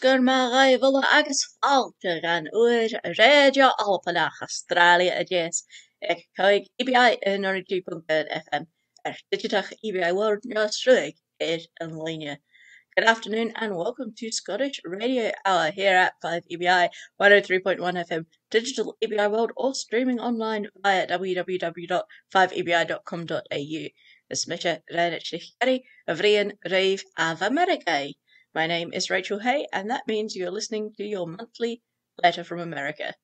Comunn Rèidio agus fáilte gan Comunn Rèidio Albannach Astràilia-a-Deas ag coig EBI in 92.1 FM digitach EBI World Australia in line. Good afternoon and welcome to Scottish Radio Hour here at 5EBI 103.1 FM digital EBI World or streaming online via www.5ebi.com.au. Smisha Reinachlichari of Rian Rave of America. My name is Rachel Hay, and that means you're listening to your monthly letter from America.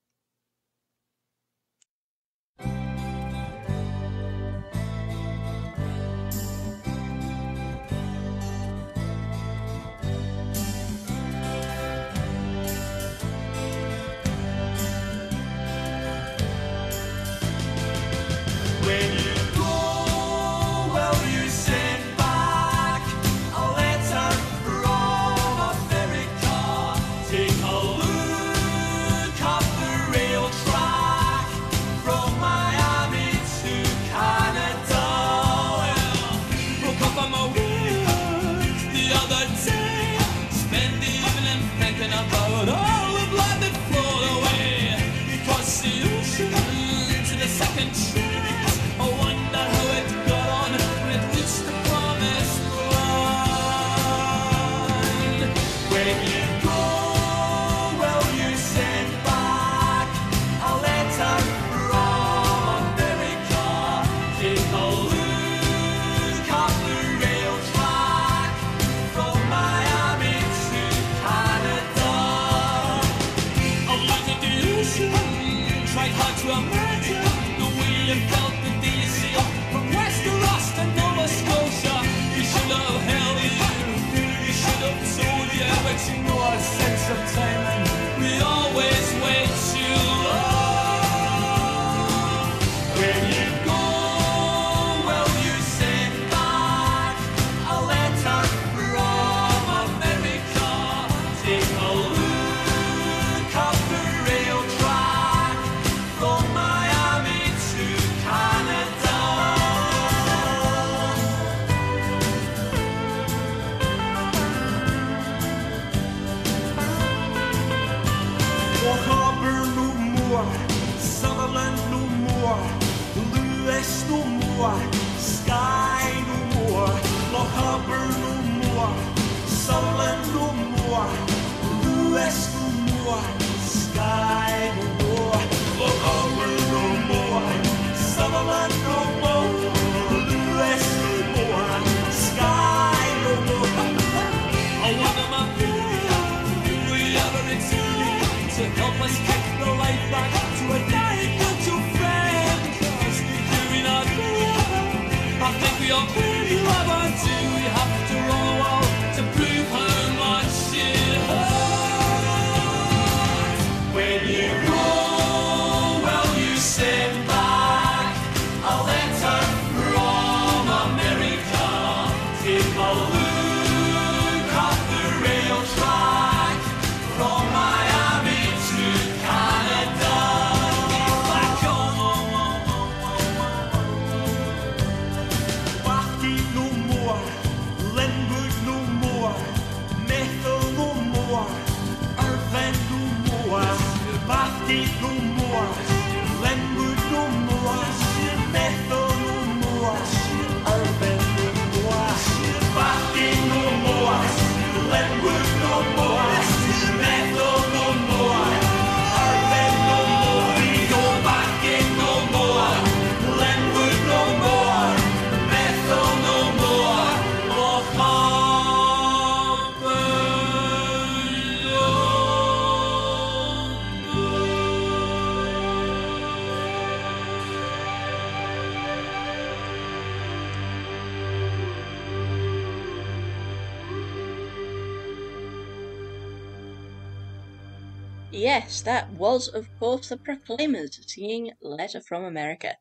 Yes, that was, of course, the Proclaimers singing Letter from America.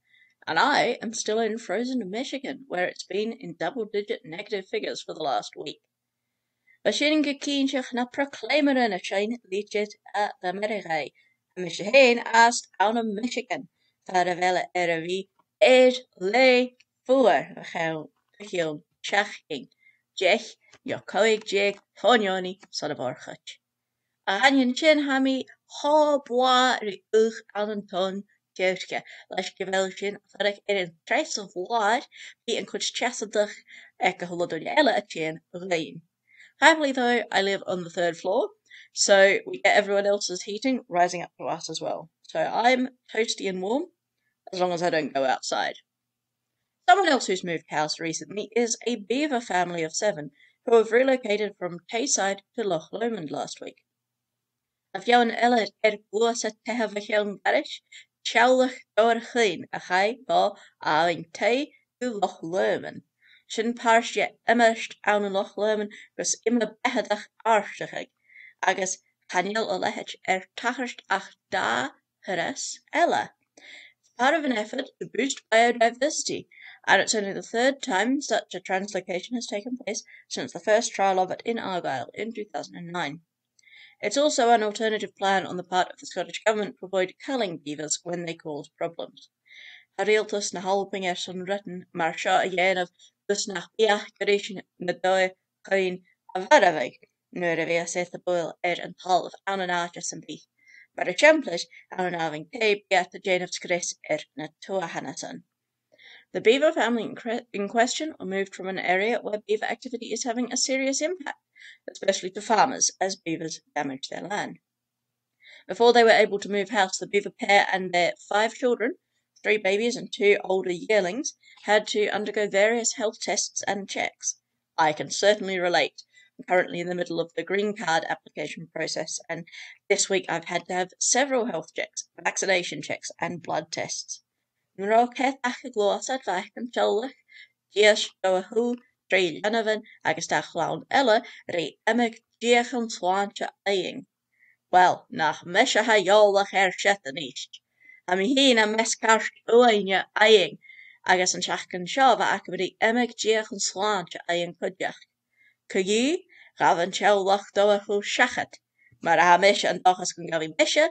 And I am still in frozen Michigan, where it's been in double-digit negative figures for the last week. Bashing gekeenshach na Proclaimer in a shine liedjes at the America, and Mr. Hain asked out of Michigan, Faravella Eravi, lay voor, we gaan chachking, Jech, your coig Jake, Fonyoni, son of our hutch. Aranyan chin hami ho bwa ri uch ananton geutke. Leis gevel sin farig in trace of wad be in kuch chesadach eka holodon ella a chin rain. Happily though, I live on the third floor, so we get everyone else's heating rising up to us as well. So I'm toasty and warm, as long as I don't go outside. Someone else who's moved house recently is a beaver family of 7 who have relocated from Tayside to Loch Lomond last week. Af jouw ella glosa tehavachion garish, chowlach dorchin a chai go aing tay to Loch Lomond. Sin páirse immeist ann Loch Lomond gus immer behadach arstachig, agus chaneal a lehet tachart ach da heres ella. It's part of an effort to boost biodiversity, and it's only the third time such a translocation has taken place since the first trial of it in Argyll in 2009. It's also an alternative plan on the part of the Scottish Government to avoid culling beavers when they cause problems. Rialtas na halping son written, mar seo a dhéanamh dus nach bíach goréis na dói chuin a bharabhaigh, nuair a bhí sé buil an talamh an áitis an bí. Mar a template an having tape get the Jane of Scris na Tuahanasan. The beaver family in question were moved from an area where beaver activity is having a serious impact, especially to farmers, as beavers damage their land. Before they were able to move house, the beaver pair and their 5 children, 3 babies and 2 older yearlings, had to undergo various health tests and checks. I can certainly relate. I'm currently in the middle of the green card application process, and this week I've had to have several health checks, vaccination checks, and blood tests. Nroket ach glosad vaich an tolach, dias doahu, 3 Janovan, agus da chlawn ella, re emig diach an swantje aying. Well, nach mesha ha yolach shet an east. Ami heen a meskarst uainja aying, agus an shachkan shava akabri emig diach an swantje aying kudjach. Kuyi, gavan tjolach doahu shachet, maar ha mesha an dochas kun gavi mesha,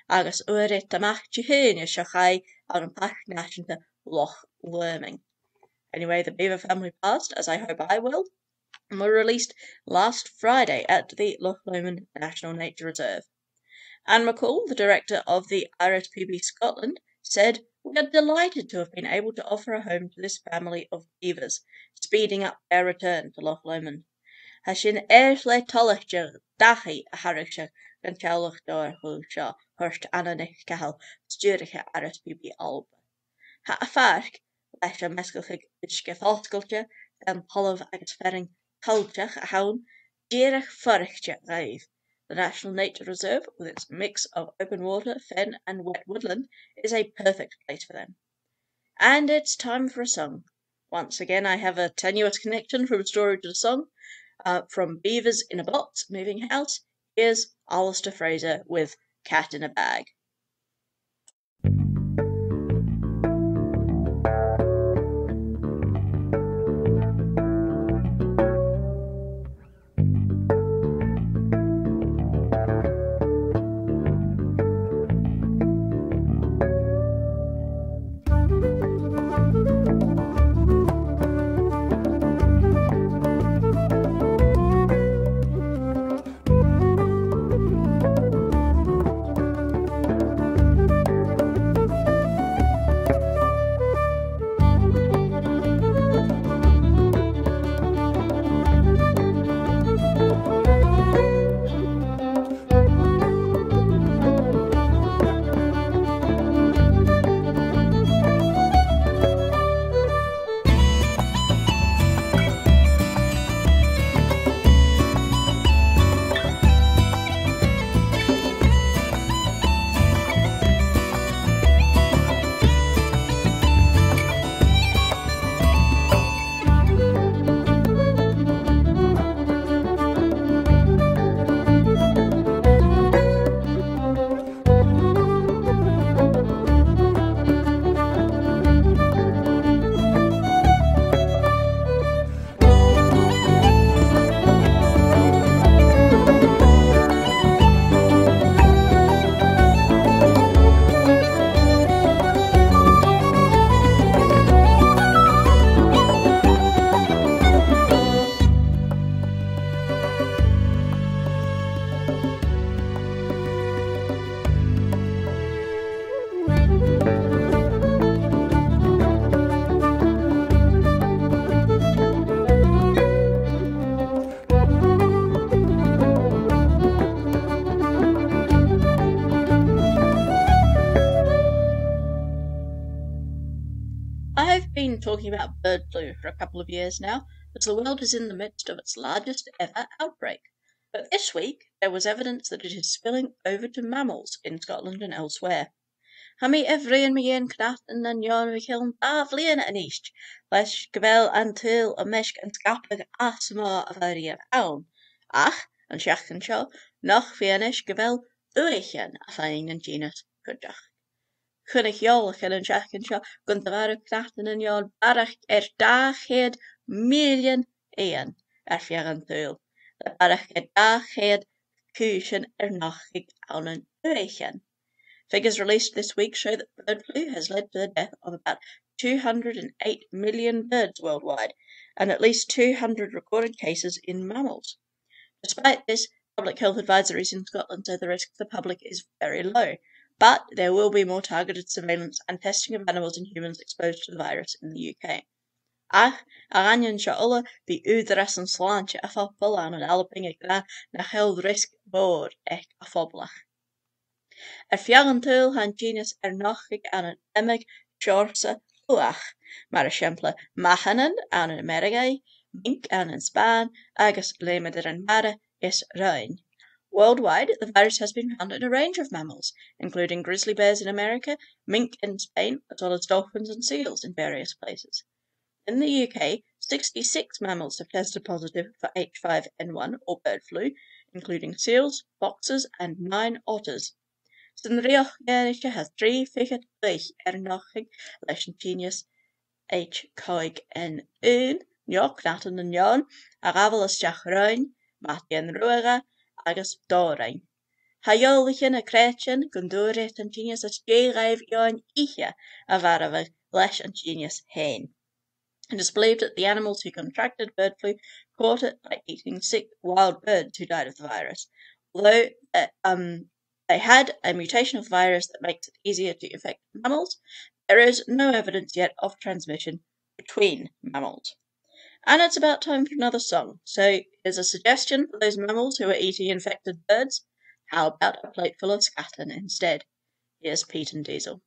agus uarit tamach jihene shachai on passionate Loch Lomond. Anyway, the beaver family passed, as I hope I will, and were released last Friday at the Loch Lomond National Nature Reserve. Anne McCall, the director of the RSPB Scotland, said, "We are delighted to have been able to offer a home to this family of beavers, speeding up their return to Loch Lomond. Hashin le tolachja dachi a harricha gan tjowlach door hu sha hurst ananich kahal sturiche RSPB alba. Ha a fark, leis a meskelchig bitske falskeltje en polov agus ferring cultjach a haun, dierich furrichtje raiv. The National Nature Reserve, with its mix of open water, fen and wet woodland, is a perfect place for them." And it's time for a song. Once again, I have a tenuous connection from a story to the song. From Beavers in a Box, Moving House, here's Alistair Fraser with Cat in a Bag. talking about bird flu for a couple of years now, as the world is in the midst of its largest ever outbreak. But this week, there was evidence that it is spilling over to mammals in Scotland and elsewhere. Hami everyone megin knachten and yon we kiln bavlian and east, lesh gebel until a meshk and skapig asma of area own. Ach, and shach and shaw, noch fianish gebel uichen of ein and genus kudjach. Kunnig jolchen and shach and shaw, guntavaruk knachten and yon barach daghead million een, fiarantul. The barach daghead kushen nachig own uichen. Figures released this week show that bird flu has led to the death of about 208 million birds worldwide, and at least 200 recorded cases in mammals. Despite this, public health advisories in Scotland say the risk to the public is very low, but there will be more targeted surveillance and testing of animals and humans exposed to the virus in the UK. Ach, aranjan sha'ulla the udras and slanche a phobl an alping a gra na held risk board ek a phoblach. Fiarantul han genus nachig an emig shorsa uach, mar exempla mahanan an America, mink an Span, agus lemeder and mara is rein. Worldwide, the virus has been found in a range of mammals, including grizzly bears in America, mink in Spain, as well as dolphins and seals in various places. In the UK, 66 mammals have tested positive for H5N1 or bird flu, including seals, foxes, and 9 otters. Synrioch Gaelic has 3 figure nachig leis genus H. coig en Njoch natan and yon, a ravel as jach roin, matien ruega, agus dorain. Hajolichen a cretchen, gundurit and genus as J-rive yon ihe, a varave leis genus hen. It is believed that the animals who contracted bird flu caught it by eating sick wild birds who died of the virus, although they had a mutation of the virus that makes it easier to infect mammals. There is no evidence yet of transmission between mammals. And it's about time for another song. So here's a suggestion for those mammals who are eating infected birds. How about a plate full of scatton instead? Here's Pete and Diesel.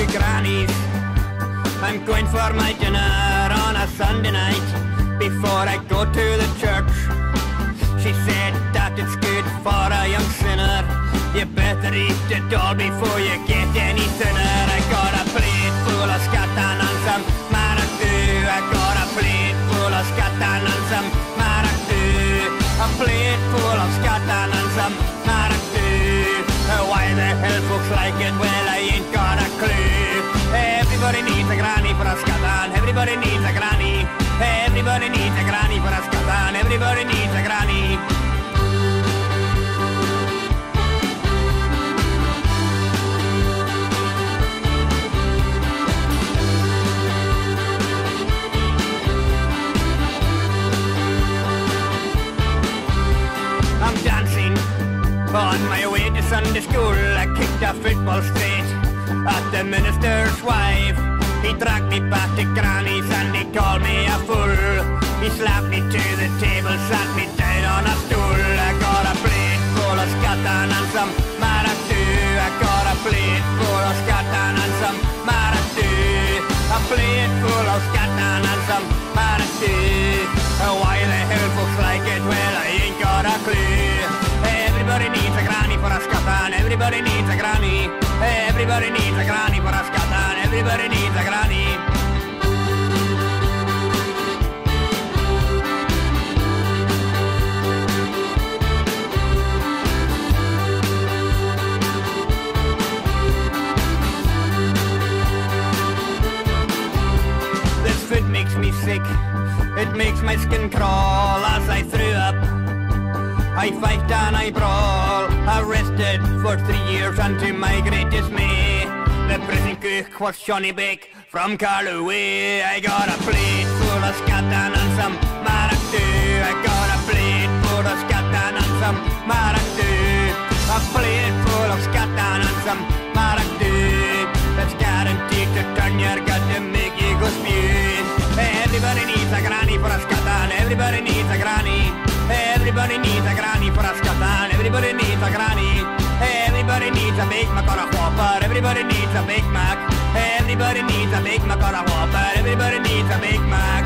Grannies, I'm going for my dinner on a Sunday night before I go to the church. She said that it's good for a young sinner. You better eat it all before you get any thinner. I got a plate full of scattan and some maracoo. I got a plate full of scattan and some maracoo. A plate full of scattan and some maracoo. Why the hell folks like it? Well, I ain't got a clue. Everybody needs a granny for a scattan. Everybody needs a granny. Everybody needs a granny for a scattan. Everybody needs a granny. I'm dancing on my way to Sunday school. I kicked a football straight at the minister's wife. He dragged me back to Granny's and he called me a fool. He slapped me to the table, sat me down on a stool. I got a plate full of scattan and some maracoo. I got a plate full of scattan and some maracoo. A plate full of scattan and some maracoo. Why the hell folks like it? Well, I ain't got a clue. Everybody needs a granny for a scattan. Everybody needs a granny. Everybody needs a granny for a scattan. Everybody needs a granny. This food makes me sick. It makes my skin crawl as I threw up. I fight and I brawl, arrested for 3 years and to my great dismay, the prison cook was Johnny Beck from Carloway. I got a plate full of scattan and some maracoo. I got a plate full of scattan and some maracoo. A plate full of scattan and some maracoo. That's guaranteed to turn your gut and make you go spew. needs a granny for a Scotland. Everybody needs a granny. Everybody needs a Big Mac or a Whopper. Everybody needs a Big Mac. Everybody needs a Big Mac or a Whopper. Everybody needs a Big Mac.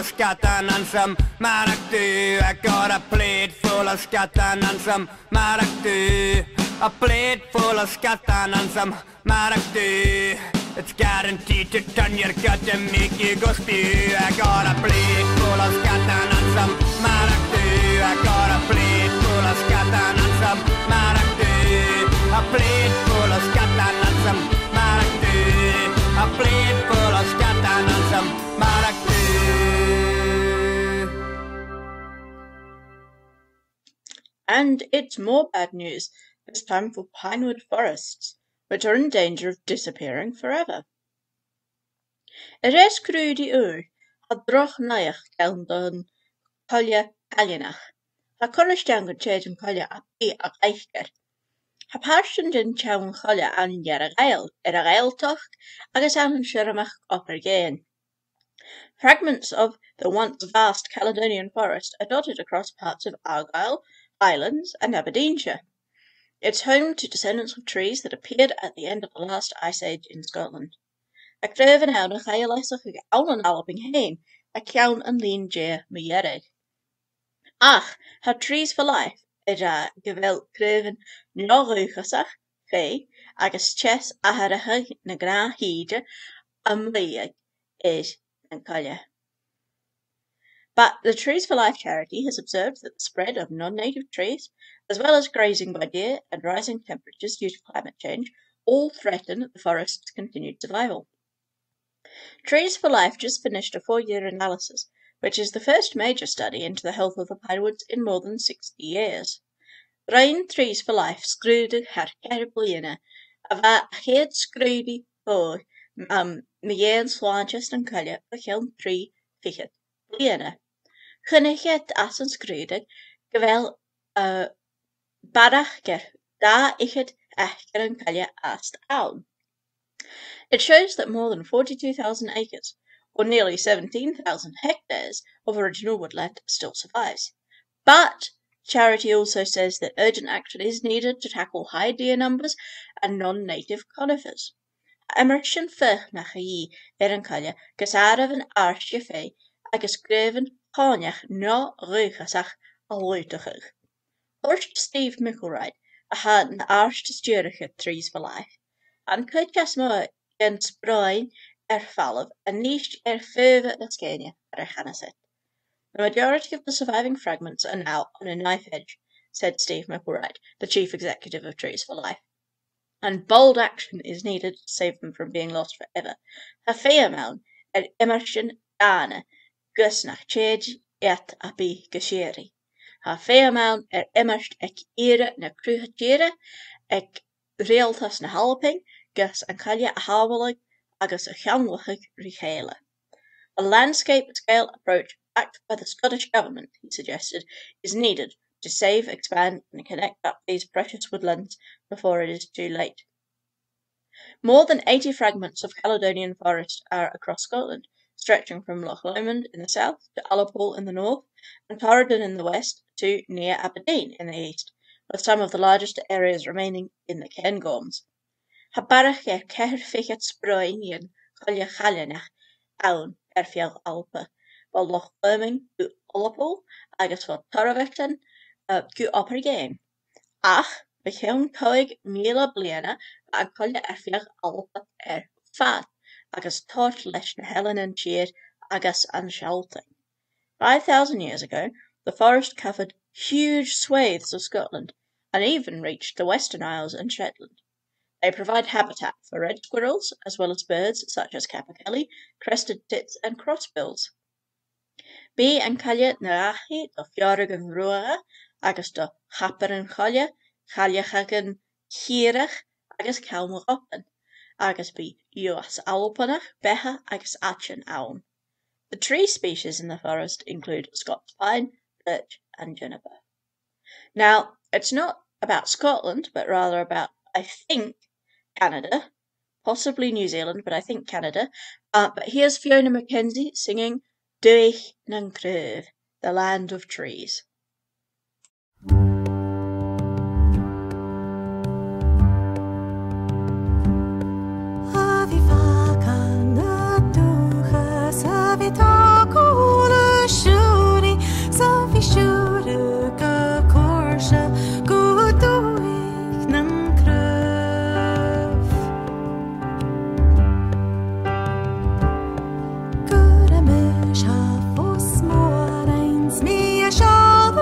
Scotland and some marach too. I got a plate full of Scotland and some marach too. A plate full of Scotland and some marach too. It's guaranteed to turn your gut and make you go spew. I got a plate full of Scotland and some marach too. I got a plate full of Scotland and some marach too. A plate full of Scotland and some marach too. A plate full of Scotland and some marach too. And it's more bad news, this time for pinewood forests, which are in danger of disappearing forever. Es crúdi a droch naich don colle Albannach. Ha corristean go chéad colle a bí a eichger. Ha párstan din tean colle an jar a gaeltoch, agus an siramach upper gain. Fragments of the once vast Caledonian forest are dotted across parts of Argyll, Islands and Aberdeenshire. It's home to descendants of trees that appeared at the end of the last ice age in Scotland. A greven oude gaelisach ag oulen alping heen, a ciaun an lean jay meyerig. Ach, ha trees for life, a gewel greven noruchasach, fee, agus chess aharach na gra hide, amriag is and collier. But the Trees for Life charity has observed that the spread of non-native trees, as well as grazing by deer and rising temperatures due to climate change, all threaten the forest's continued survival. Trees for Life just finished a 4-year analysis, which is the first major study into the health of the pinewoods in more than 60 years. Rain Trees for Life screwed her caribouina, ava head screwdy for Mian Swanchest and Collier, a kiln 3 figet bliana. Chynnichet as yn sgrwyd gyfel barachger da ichet echger yn cael ast awn. It shows that more than 42,000 acres, or nearly 17,000 hectares, of original woodland still survives. But charity also says that urgent action is needed to tackle high deer numbers and non-native conifers. Emersion fech na chi yn cael gysaraf yn arsje fe agus greven Hánach ná ruchasach a luitachig. First Steve Mickelwright a had an arst sturicha Trees for Life, and could just more gen sprain falv and niche further the scania at Hanneset. The majority of the surviving fragments are now on a knife edge, said Steve Mickelwright, the chief executive of Trees for Life, and bold action is needed to save them from being lost forever. Ha feamoun immersion dana Gusnach chéad et a bí gashiri. Ha feamoun immerst ire na cruhatjere ag realtas na halping gus an callia a hawalig agus a chanwachig richele. A landscape-scale approach backed by the Scottish Government, he suggested, is needed to save, expand and connect up these precious woodlands before it is too late. More than 80 fragments of Caledonian forest are across Scotland, stretching from Loch Lomond in the south to Ullapool in the north, and Corridon in the west to near Aberdeen in the east, with some of the largest areas remaining in the Cairngorms. Habarach ceir fichet sproin yn Colle Albannach awn fial Alpa, while Loch Lomond to Ullapool agus for Torrevecton to Upper Game. Ach, bechewn coig mila bliana a Colle fial Alpa fat. Agus taught leis na Helen and Cheer agus an Shalting. 5,000 years ago, the forest covered huge swathes of Scotland and even reached the Western Isles and Shetland. They provide habitat for red squirrels as well as birds such as capercaillie, crested tits and crossbills. Bí an caille na rachi do fiorag an ruara agus do chapar an chaille, chailleach an chiirach agus calmar open. Agus bí Uas Albannach, Beha agus Achin awn. The tree species in the forest include Scots pine, birch and juniper. Now, it's not about Scotland, but rather about, I think, Canada, possibly New Zealand, but I think Canada. But here's Fiona Mackenzie singing Duich nan Creve, the land of trees. Shall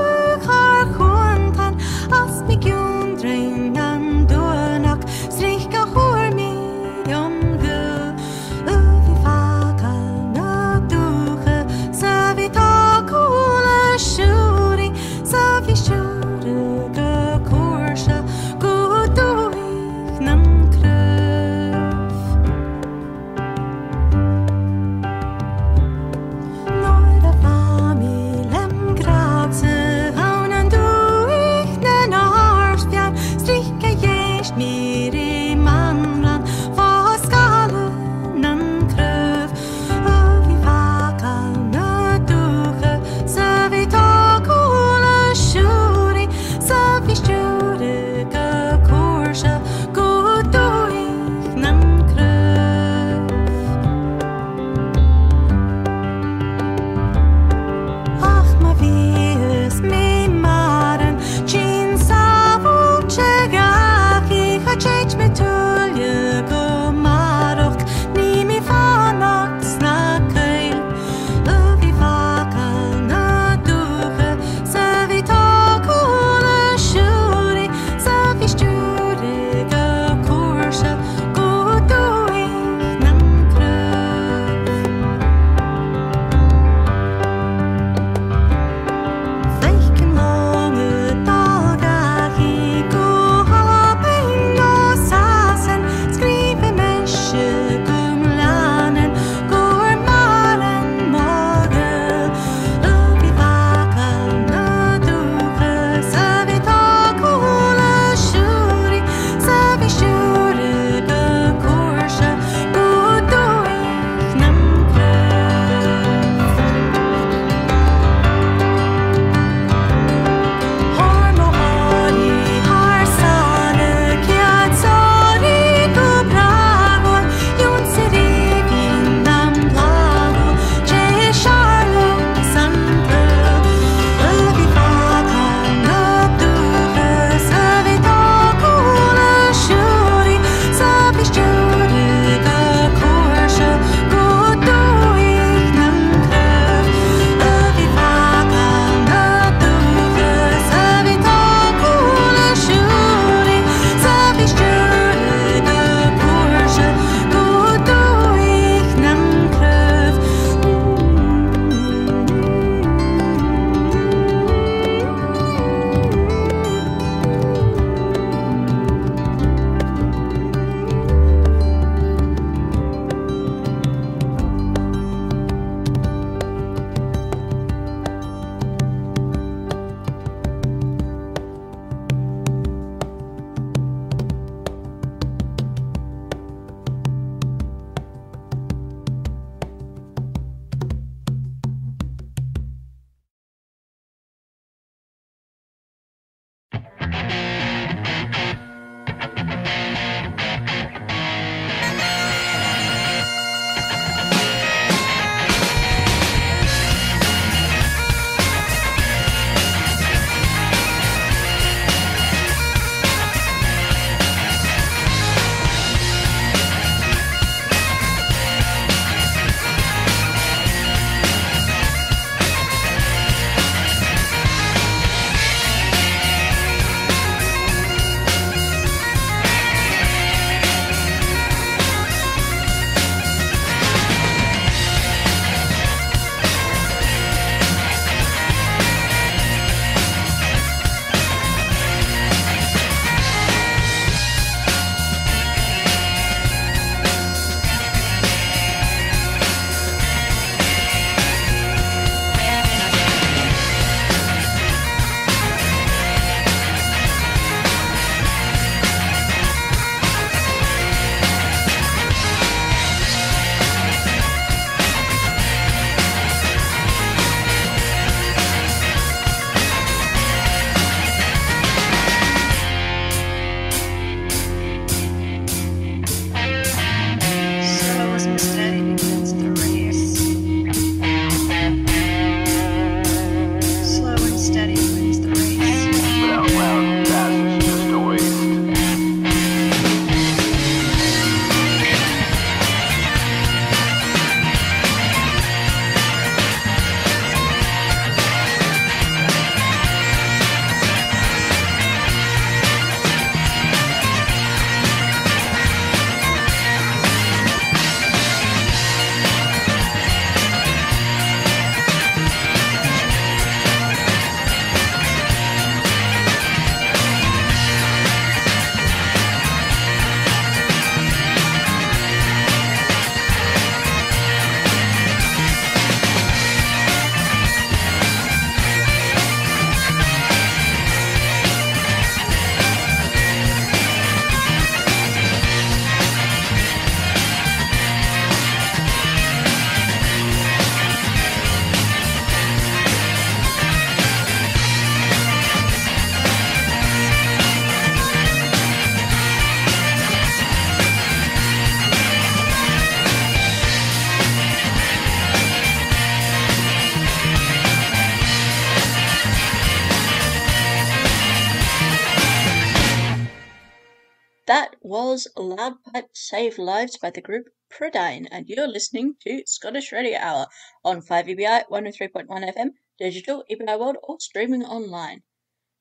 That was Loud Pipe Save Lives by the group Prydain, and you're listening to Scottish Radio Hour on 5EBI 103.1 FM, digital, EBI World, or streaming online.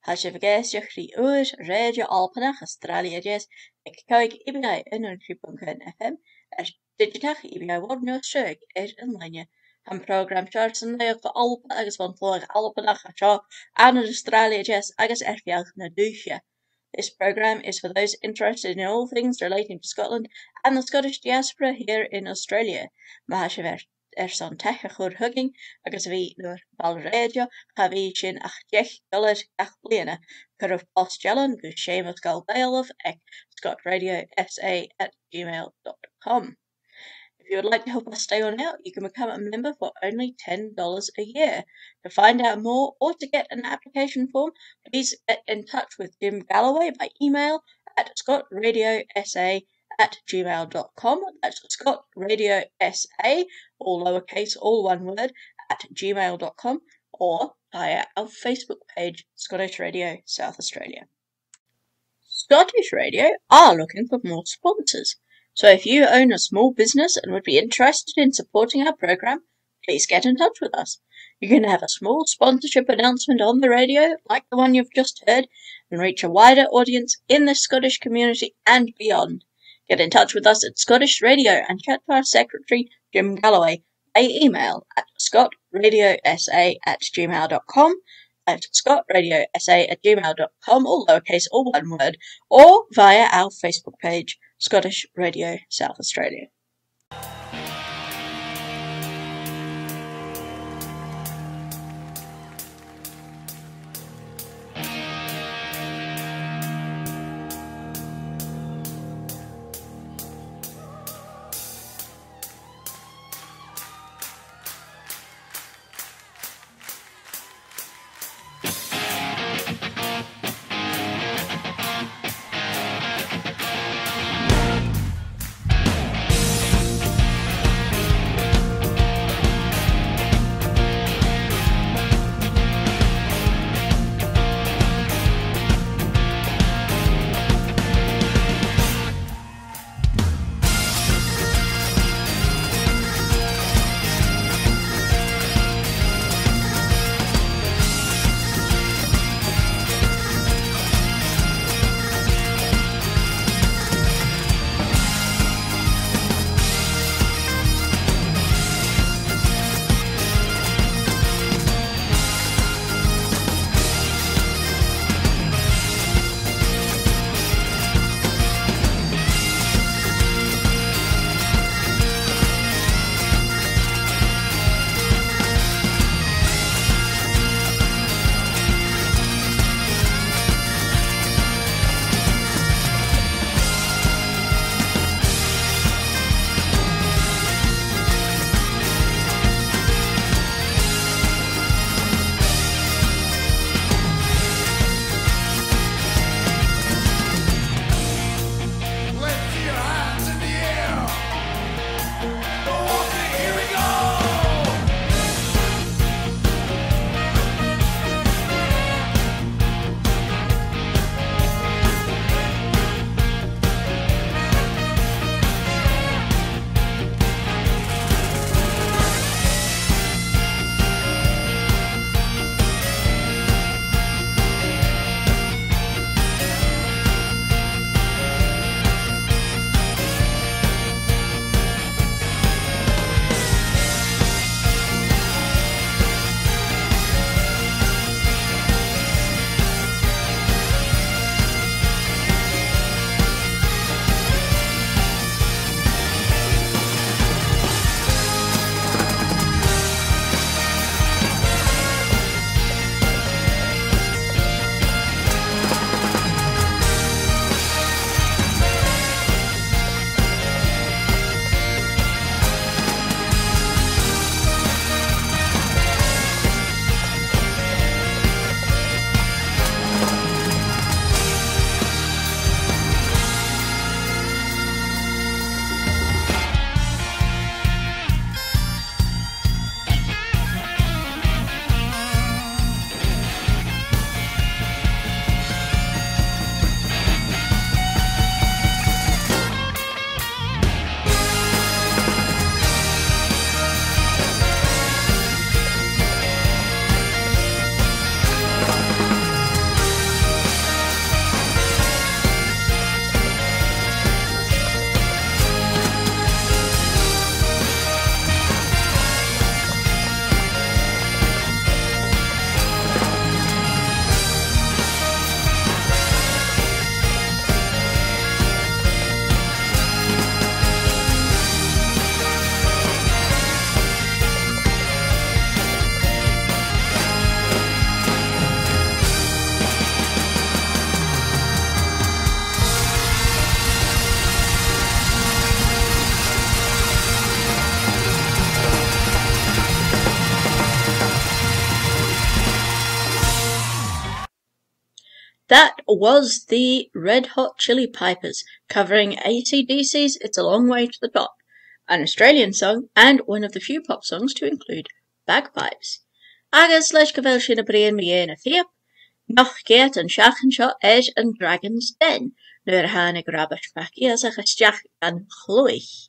Has je vergeet Comunn Rèidio Albannach Astràilia-a-Deas ag coig EBI 103.1 FM digitach EBI World no shrug an linne. Han program seart an leoch Alba agus van flog Albannach an Astràilia-a-Deas agus fiach na dúise. This program is for those interested in all things relating to Scotland and the Scottish diaspora here in Australia. Mahashe son techa chur hugging agus bhí nuair bal radio cha bhí sin ach $10 gach bliana chur of postjalan go Seamus Galbailov ag scotradiosA@gmail.com. If you would like to help us stay on air, you can become a member for only $10 a year. To find out more or to get an application form, please get in touch with Jim Galloway by email at scotradiosA@gmail.com. That's scotradiosA, all lowercase, all one word, @gmail.com, or via our Facebook page, Scottish Radio South Australia. Scottish Radio are looking for more sponsors. So if you own a small business and would be interested in supporting our program, please get in touch with us. You can have a small sponsorship announcement on the radio, like the one you've just heard, and reach a wider audience in the Scottish community and beyond. Get in touch with us at Scottish Radio and chat to our secretary, Jim Galloway, by email at scotradiosA@gmail.com, at scotradiosA@gmail.com, all lowercase, all one word, or via our Facebook page, Scottish Radio South Australia. That was the Red Hot Chili Pipers covering AC/DC's It's a Long Way to the Top, an Australian song and one of the few pop songs to include bagpipes. Agus leis go bhfuil sin a bríon mé dhéana fiap, nach géat an seachan seo éis an Dragon's Den, nuair hána grabach baci as a chaisteach an chluich.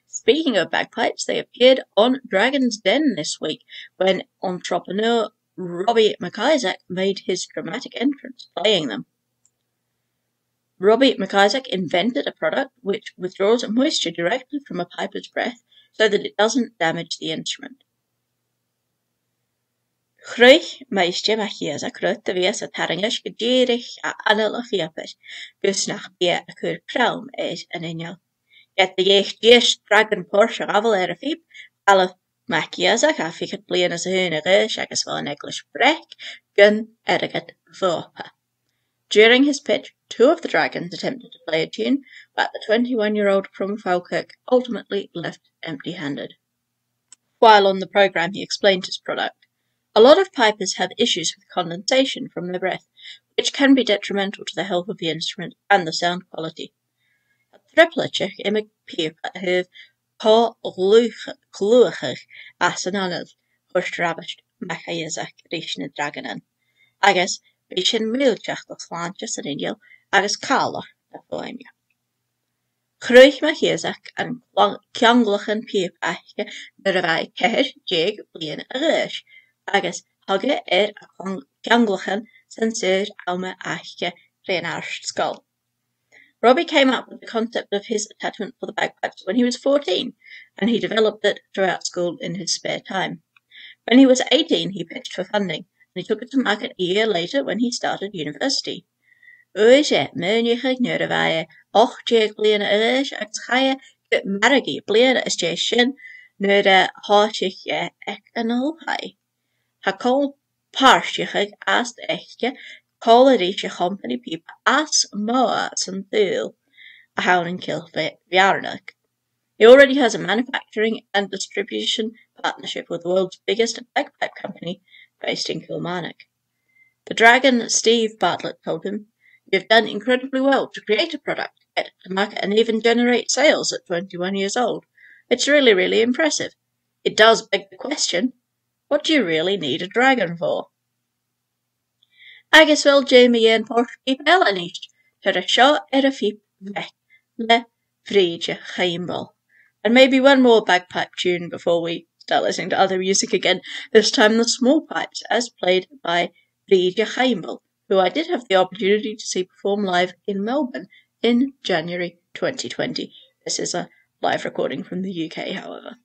Speaking of bagpipes, they appeared on Dragon's Den this week when entrepreneur Robbie McIsaac made his dramatic entrance playing them. Robbie McIsaac invented a product which withdraws moisture directly from a piper's breath so that it doesn't damage the instrument. Chruich meiste McIsaac rud a bhías a taringas go ddíirich a anal a fiapir, gus nach bia a chur craum éis an inal. Get the géich díos dragon Porsche gavel a fiep, alaf McIsaac a fichad blian as a húna réis agus bhil an English brech gun ergad vopa. During his pitch, 2 of the dragons attempted to play a tune, but the 21-year-old from Falkirk ultimately left empty-handed. While on the programme, he explained his product. A lot of pipers have issues with condensation from their breath, which can be detrimental to the health of the instrument and the sound quality. A tripletich imig pipa have clúachach as an anad chustrabacht McIsaac rís na draganan. Agus bhí sin mílteach do sláinte san inal agus cálach na fóimia. Chruich McIsaac an ceanglachan piap aiche nuair a bheith ceir déag blian a réis, agus thugad a ceanglachan san suir alma aiche réanarsht skull. Robbie came up with the concept of his attachment for the bagpipes when he was 14, and he developed it throughout school in his spare time. When he was 18, he pitched for funding, and he took it to market a year later when he started university. Oise, meunigig nuair a bhaie, 8 bliana a réis agus chaie go maragi bliana is dé sin nuair a háitiich ag an óhai. Ha call páirteach as eiche call a reach a company people as moa san thuil a howling kill Viarnak. He already has a manufacturing and distribution partnership with the world's biggest bagpipe company based in Kilmarnock. The dragon Steve Bartlett told him, "You've done incredibly well to create a product, get it to market and even generate sales at 21 years old. It's really, really impressive. It does beg the question, what do you really need a dragon for?" Agus bhfuil Jamie and Portuguese eilenicht, tar a seo a fiep vech le Rèidio Albannach. And maybe one more bagpipe tune before we start listening to other music again, this time the small pipes as played by Rèidio Albannach, who I did have the opportunity to see perform live in Melbourne in January 2020. This is a live recording from the UK, however.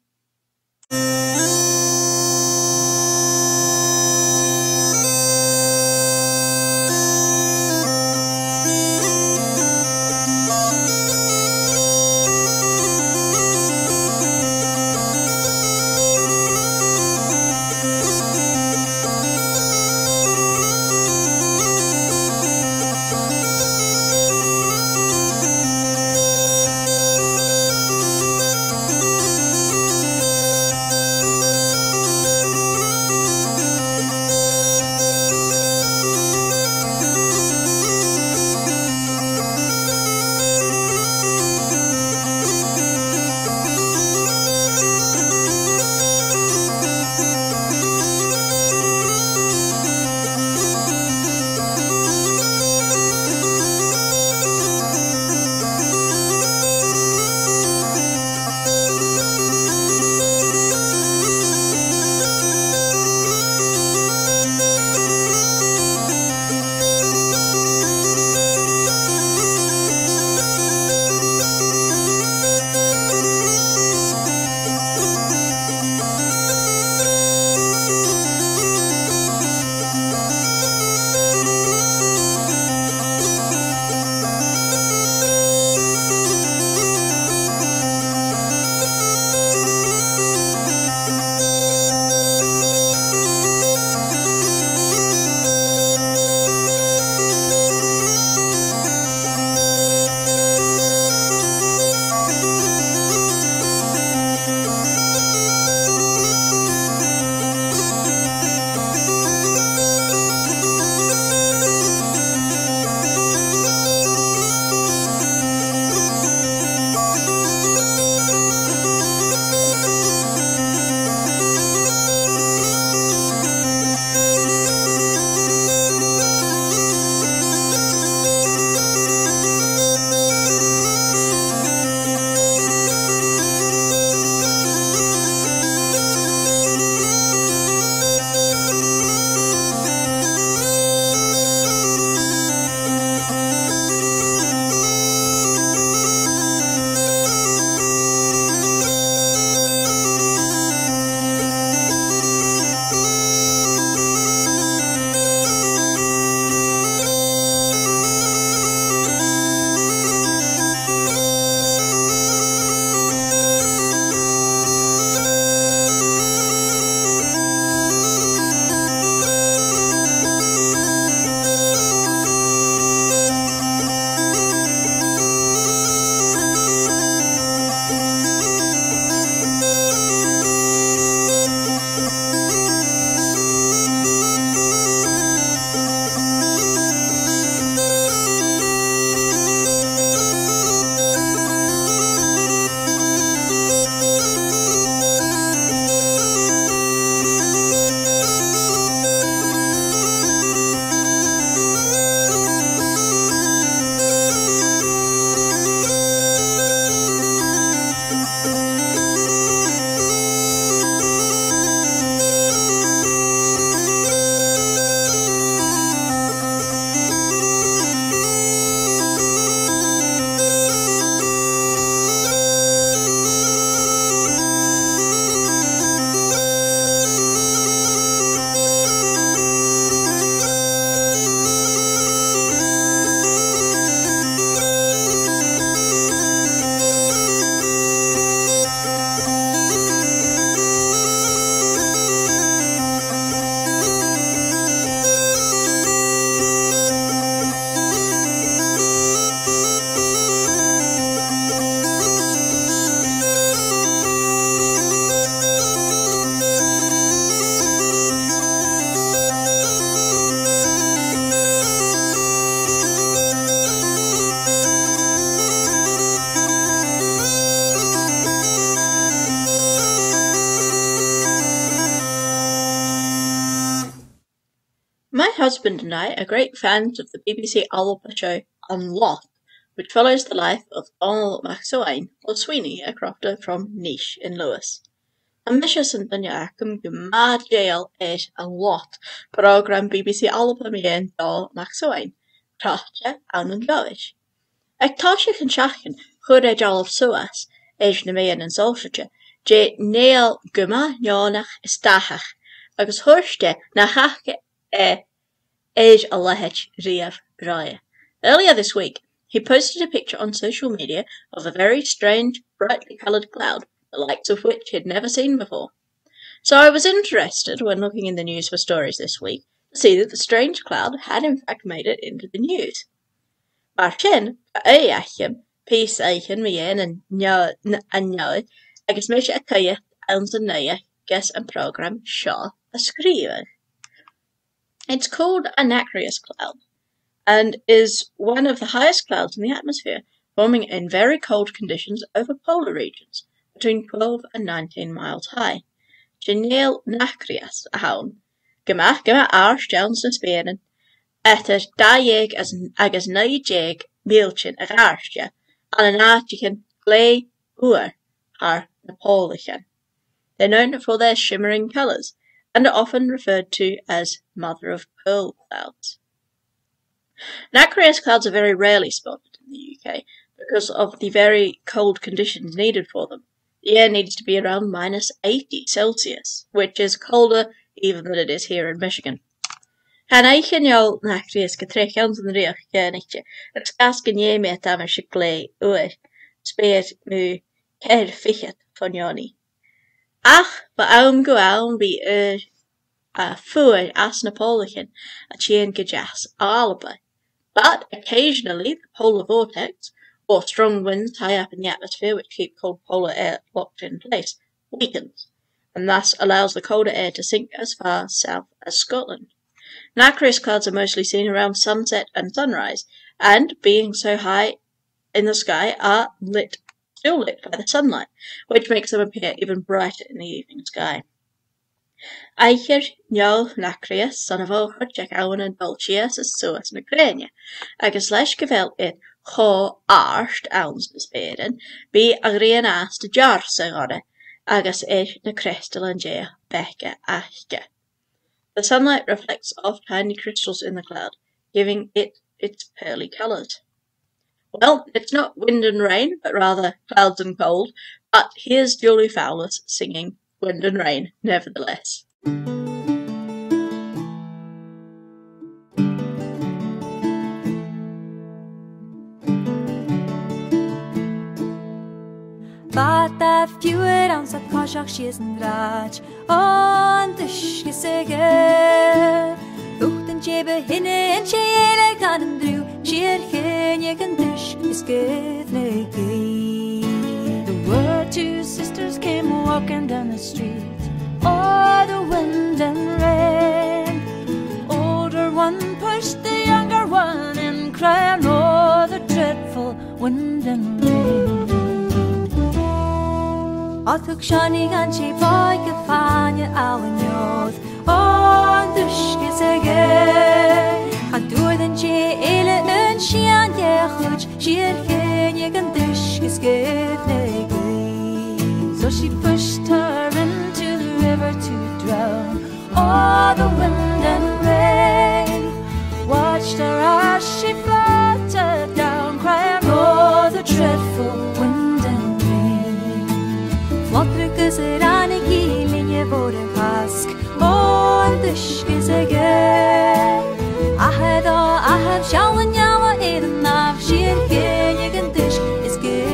My husband and I are great fans of the BBC Albannach show On Lot, which follows the life of Donald McSwain, or Sweeney, a crofter from Niche in Lewis. An misisius yn dyniacym gymad gael eich On Lot, program BBC Albannach Donald McSwain, trocha awn yn gywys. Ag tosich yn siachyn, chwr eich alf swas, eich na mean yn solsiacha, je neil gyma nionach ystachach, agos hwrste na chach eich alahech riaf raya. Earlier this week, he posted a picture on social media of a very strange, brightly coloured cloud, the likes of which he'd never seen before. So I was interested, when looking in the news for stories this week, to see that the strange cloud had in fact made it into the news. Marchen, eachim, peace eichen mien and nyo, agus meis a kaya, ons a naya, guess and program, shaw, a skriver. It's called a nacreous cloud, and is one of the highest clouds in the atmosphere, forming in very cold conditions over polar regions, between 12 and 19 miles high. Genial nacreous a hawn, gyma arsh jans na speren, etter da jeg agus na jeg milchin ag arshja, an an artican glay oer, har Napoleon. They're known for their shimmering colours, and are often referred to as mother of pearl clouds. Nacreous clouds are very rarely spotted in the UK because of the very cold conditions needed for them. The air needs to be around -80 Celsius, which is colder even than it is here in Michigan. Han eichen jou nacreous getrechans yn riach gynniche, ag sgas gynnu me at am a siglei oer, speer mu cer fichet von joni. Ach, ba aum go aum bi a fuer as Napoleon, a chien gejas alba. But occasionally the polar vortex, or strong winds high up in the atmosphere which keep cold polar air locked in place, weakens, and thus allows the colder air to sink as far south as Scotland. Nacreous clouds are mostly seen around sunset and sunrise, and, being so high in the sky, are still lit by the sunlight, which makes them appear even brighter in the evening sky. Eicher njol nacreous son of all hudjek awen and dolcius as suas na grenia, agus leis gevel it cho arsht ouns na speren, be agrian as de jar segore, agus eich na crestel and jea becca achke. The sunlight reflects off tiny crystals in the cloud, giving it its pearly colours. Well, it's not wind and rain, but rather clouds and cold, but here's Julie Fowler's singing Wind and Rain, nevertheless. But that few ounce of koshach she's in raj on the shkisege. Uchten chebe hinne and chele kan drew, sheer henye kan dish is good The word two sisters came walking down the street. Oh, the wind and rain. Older one pushed the younger one and cried, oh, the dreadful wind and rain. I took shiny and she boy gefanya awen yoth on the shkis again. I do then she ele and she and yehuch she can you can dish is good. So she pushed her into the river to drown. Oh, the wind and rain watched her as she fluttered down, crying, oh, the dreadful wind and rain. Flottruk is it on a healing ye bore husk. Oh, the shkis again. I had shallin yawa in love. She again you can dish is good.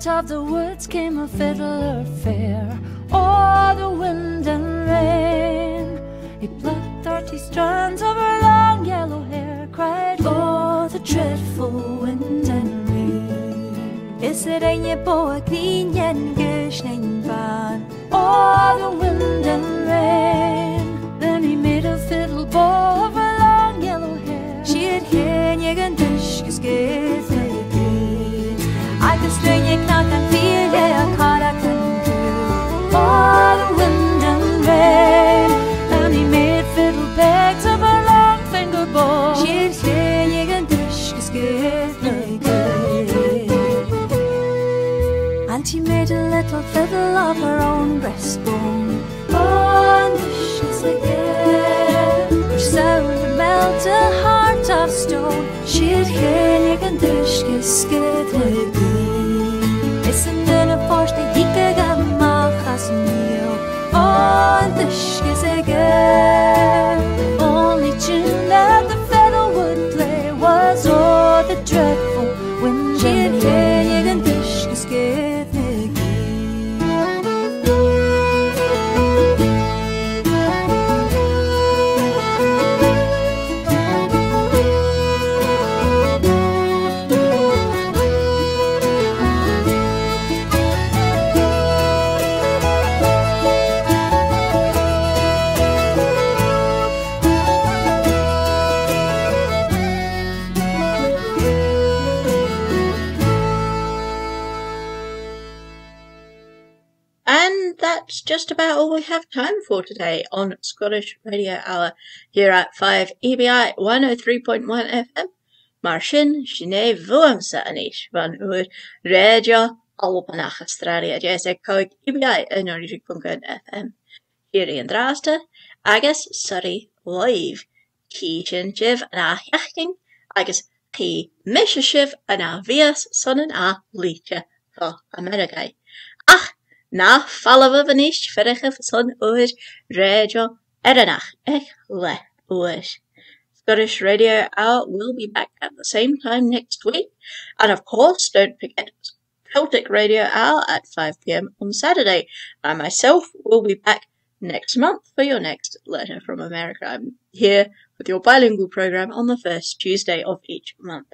Of the woods came a fiddler fair. Oh, the wind and rain. He plucked 30 strands of her long Is er een boa clean yen geschneen van all the wind and rain. Then he made a fiddle bow of her long yellow hair. She had geen en dish geskeerd. I could string je knack and feel a card I can do. All the wind and rain. And he made fiddle pegs of her long finger bow. She had geen en dish geskeerd. And she made a little fiddle of her own breastbone. Oh, and dishes again. Her sound would melt a heart of stone. She'd geen and dishes get again. Isn't in a force the hike gamach as meal. Oh, and dishes again. Only tune that the fiddle would play was oh, the dreadful wind. She'd geen and dishes get. That's just about all we have time for today on Scottish Radio Hour here at 5 EBI 103.1 FM. Maar sin vuamsa anish van uur Radio Albannach Astràilia-a-Deas coig EBI 90.1 FM. Hier in Draste, agus sorry live. Ki sin jiv na hechting, agus ki misha shiv na vias sonnen a liedje van Amerika. Ach, na fallen we niet verregen van oor Radio Albannach le. Scottish Radio Hour will be back at the same time next week. And of course, don't forget Celtic Radio Hour at 5 p.m. on Saturday. I myself will be back next month for your next Letter from America. I'm here with your bilingual program on the first Tuesday of each month.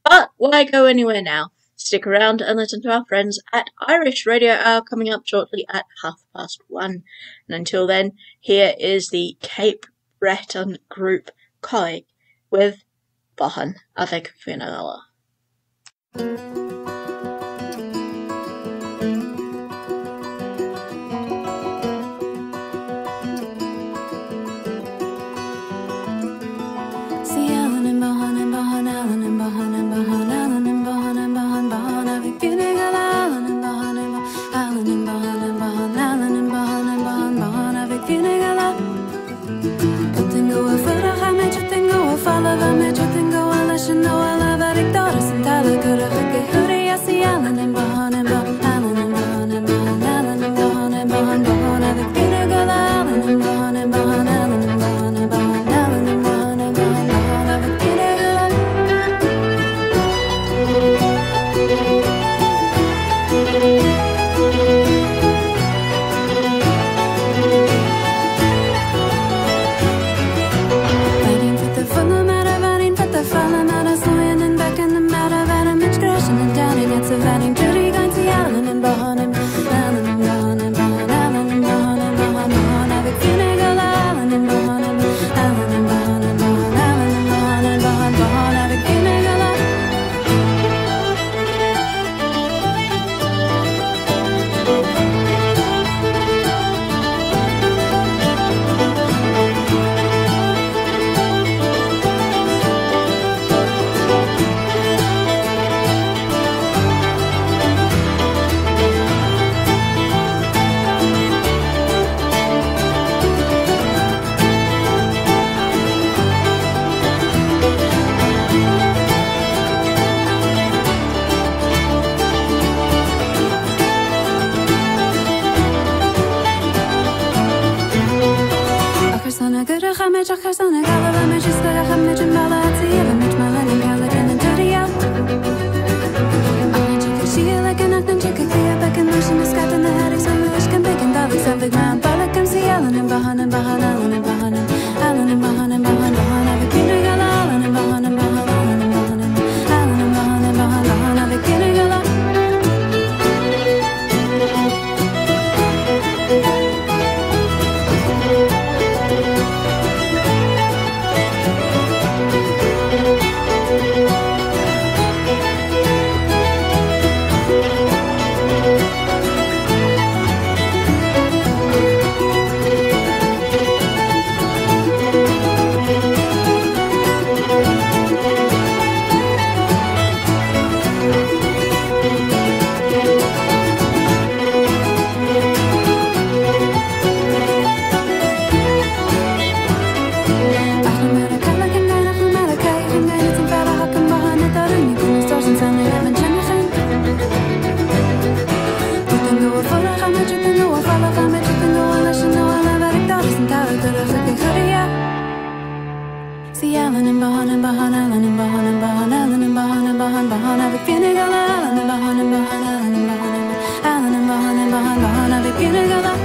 But why go anywhere now? Stick around and listen to our friends at Irish Radio Hour coming up shortly at 1:30. And until then, here is the Cape Breton group Coig with Bahan avec Finala. Follow me, just think go, I'll let you know I love it. Daughter, some dollar, good, I could get the Allen and Bahan and Bahan, Allen and Bahan and Bahan, Allen and Bahan and Bahan, Bahan, avec Vinegal, Allen and Bahan and Bahan, Allen and Bahan and Bahan, Allen and Bahan and Bahan, Bahan, avec Vinegal.